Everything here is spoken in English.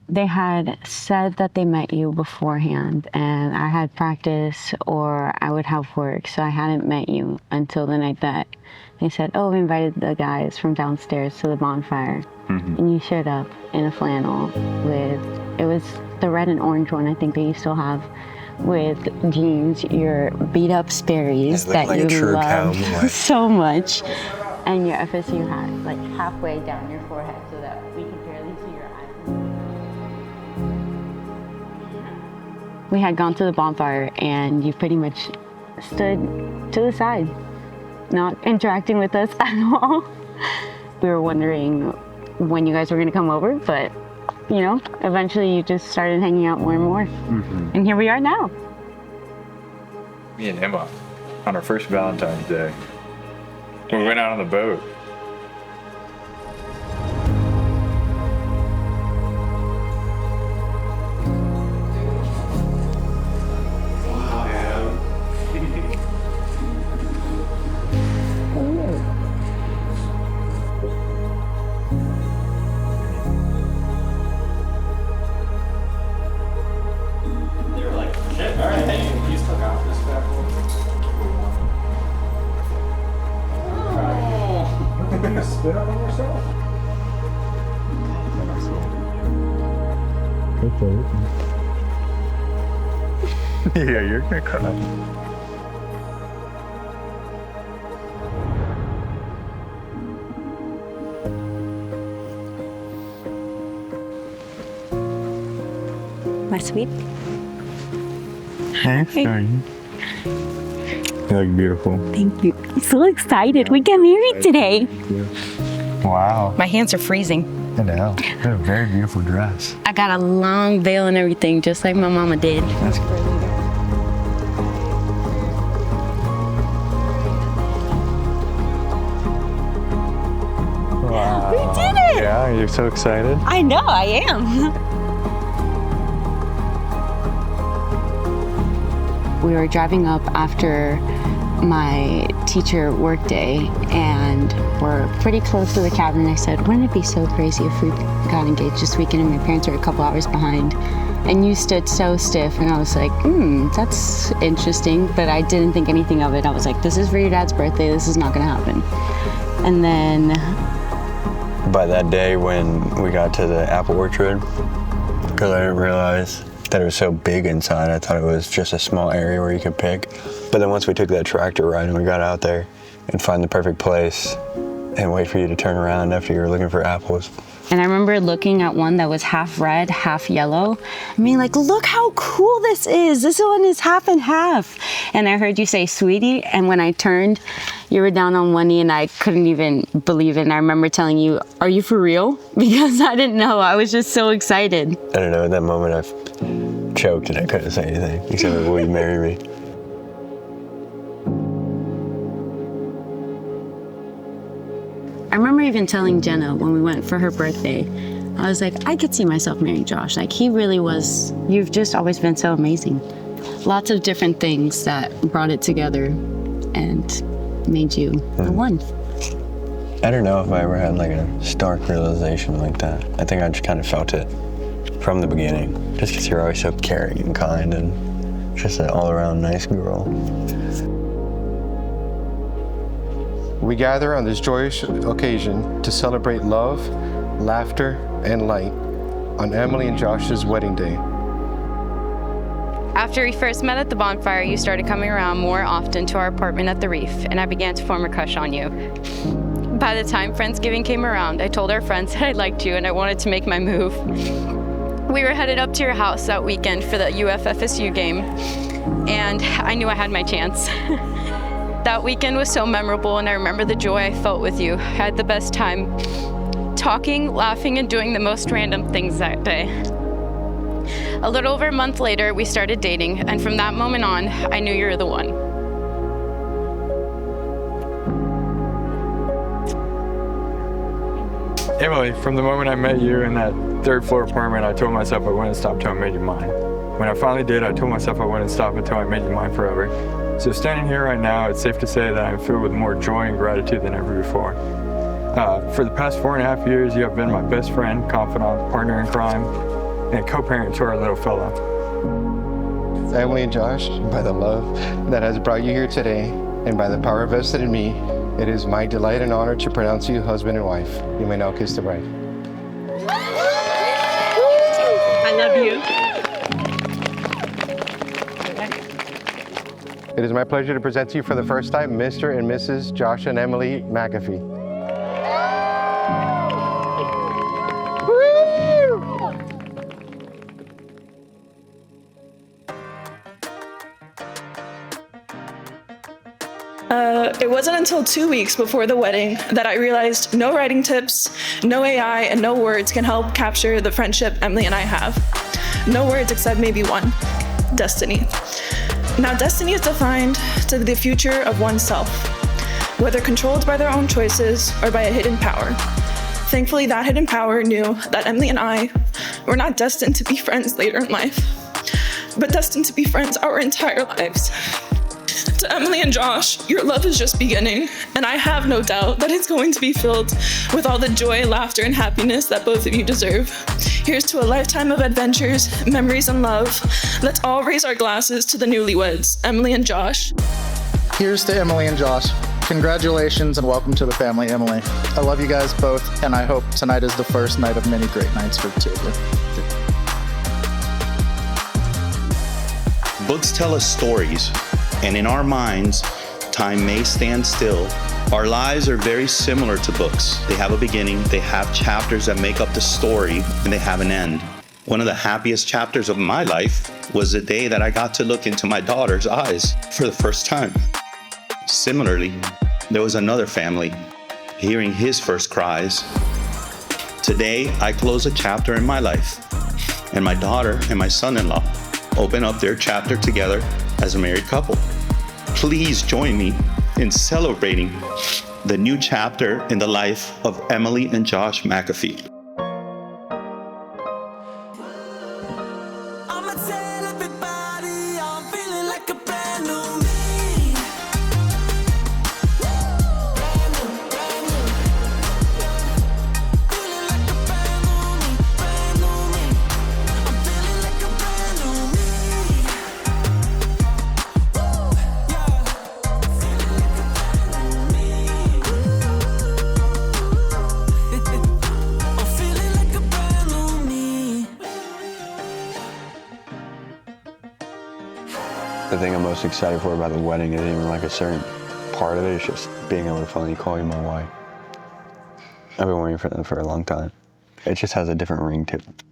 they had said that they met you beforehand, and I had practice or I would have work, so I hadn't met you until the night that they said, oh, we invited the guys from downstairs to the bonfire. And you showed up in a flannel with, it was the red and orange one I think that you still have, with jeans, your beat up Sperry's that like you love so much, and your FSU hat like halfway down your forehead so that we could barely see your eyes. We had gone to the bonfire and you pretty much stood to the side, not interacting with us at all. We were wondering when you guys were going to come over, but you know, eventually you just started hanging out more and more. And here we are now. Me and Emma on our first Valentine's Day. We went out on the boat. Spit up on yourself? Yeah, you're gonna cry. My sweet. Thanks, darling. You look beautiful. Thank you. I'm so excited. We get married today. Wow. My hands are freezing. I know. You have a very beautiful dress. I got a long veil and everything, just like my mama did. That's great. Wow. We did it! Yeah, you're so excited. I know, I am. We were driving up after my teacher work day and we're pretty close to the cabin. I said, wouldn't it be so crazy if we got engaged this weekend and my parents are a couple hours behind? And you stood so stiff and I was like, that's interesting, but I didn't think anything of it. I was like, this is for your dad's birthday, this is not gonna happen. And then by that day when we got to the apple orchard, because I didn't realize that it was so big inside, I thought it was just a small area where you could pick. But then once we took that tractor ride and we got out there and find the perfect place and wait for you to turn around after you were looking for apples. And I remember looking at one that was half red, half yellow. I mean, like, look how cool this is. This one is half and half. And I heard you say, sweetie, and when I turned, you were down on one knee and I couldn't even believe it. And I remember telling you, are you for real? Because I didn't know. I was just so excited. I don't know, at that moment I choked and I couldn't say anything except, will you marry me? I remember even telling Jenna when we went for her birthday, I was like, I could see myself marrying Josh. Like, he really was, you've just always been so amazing. Lots of different things that brought it together and made you the one. I don't know if I ever had like a stark realization like that. I think I just kind of felt it from the beginning, just because you're always so caring and kind and just an all-around nice girl. We gather on this joyous occasion to celebrate love, laughter, and light on Emily and Josh's wedding day. After we first met at the bonfire, you started coming around more often to our apartment at the Reef, and I began to form a crush on you. By the time Friendsgiving came around, I told our friends that I liked you and I wanted to make my move. We were headed up to your house that weekend for the UF-FSU game, and I knew I had my chance. That weekend was so memorable, and I remember the joy I felt with you. I had the best time talking, laughing, and doing the most random things that day. A little over a month later, we started dating, and from that moment on, I knew you were the one. Emily, from the moment I met you in that third floor apartment, I told myself I wouldn't stop until I made you mine. When I finally did, I told myself I wouldn't stop until I made you mine forever. So standing here right now, it's safe to say that I'm filled with more joy and gratitude than ever before. For the past 4.5 years, you have been my best friend, confidant, partner in crime. and a co-parent to our little fella. Emily and Josh, by the love that has brought you here today, and by the power vested in me, it is my delight and honor to pronounce you husband and wife. You may now kiss the bride. I love you. It is my pleasure to present to you for the first time Mr. and Mrs. Josh and Emily McAfee. It wasn't until 2 weeks before the wedding that I realized no writing tips, no AI, and no words can help capture the friendship Emily and I have. No words except maybe one: destiny. Now, destiny is defined to be the future of oneself, whether controlled by their own choices or by a hidden power. Thankfully, that hidden power knew that Emily and I were not destined to be friends later in life, but destined to be friends our entire lives. To Emily and Josh, your love is just beginning, and I have no doubt that it's going to be filled with all the joy, laughter, and happiness that both of you deserve. Here's to a lifetime of adventures, memories, and love. Let's all raise our glasses to the newlyweds, Emily and Josh. Here's to Emily and Josh. Congratulations and welcome to the family, Emily. I love you guys both, and I hope tonight is the first night of many great nights for the two of you. Books tell us stories, and in our minds, time may stand still. Our lives are very similar to books. They have a beginning, they have chapters that make up the story, and they have an end. One of the happiest chapters of my life was the day that I got to look into my daughter's eyes for the first time. Similarly, there was another family, hearing his first cries. Today, I close a chapter in my life, and my daughter and my son-in-law open up their chapter together as a married couple. Please join me in celebrating the new chapter in the life of Emily and Josh McAfee. The thing I'm most excited for about the wedding isn't even like a certain part of it. It's just being able to finally call you my wife. I've been waiting for that for a long time. It just has a different ring to it.